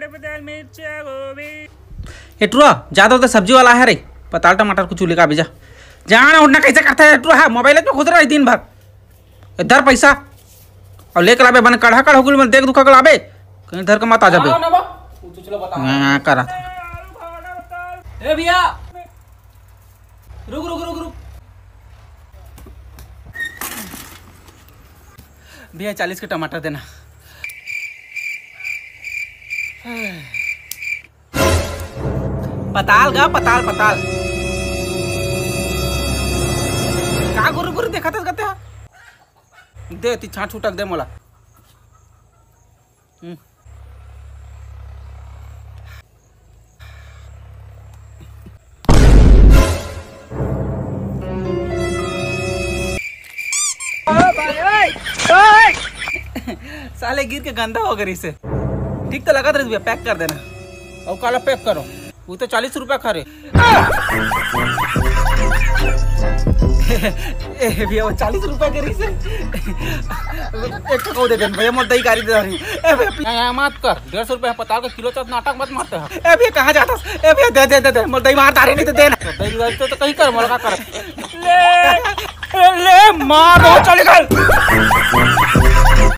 पताल मिर्चा गोभी। एटुआ ज्यादा तो सब्जी वाला है रे, पताल टमाटर कुछ लेकर भेजा। जाना उड़ना कैसे करता है एटुआ? है मोबाइल पे खुद रहा दिन भर इधर पैसा और लेकर लाबे बन कढ़ा कढ़ होगुल में देख दुखा कर लाबे कहीं इधर का मत आ जाबे। चलो बता हां करा था। ए भैया रुक रुक रुक रुक भैया 40 के टमाटर देना। पताल गा पताल पताल का गुरु गुरु देखा था कहते हैं दे ती छाट छूटक दे मोला। साले गिर के गंदा हो गया इसे। ठीक तो लगा था भैया, पैक कर देना। और काला पैक करो, वो तो 40 रुपया खा रहे। भैया वो 40 रुपया के से एक टका दे देना भैया, मोर दही गाड़ी दे रही। ए भैया मत कर, 150 रुपया पताल का किलो चल नाटक मत मारते हो। ए भैया कहाँ जाता? ए भैया दे दे दे दे, मोर दही मार तारे नहीं तो देना। दही तो कहीं कर मोर का कर ले मार चल गल।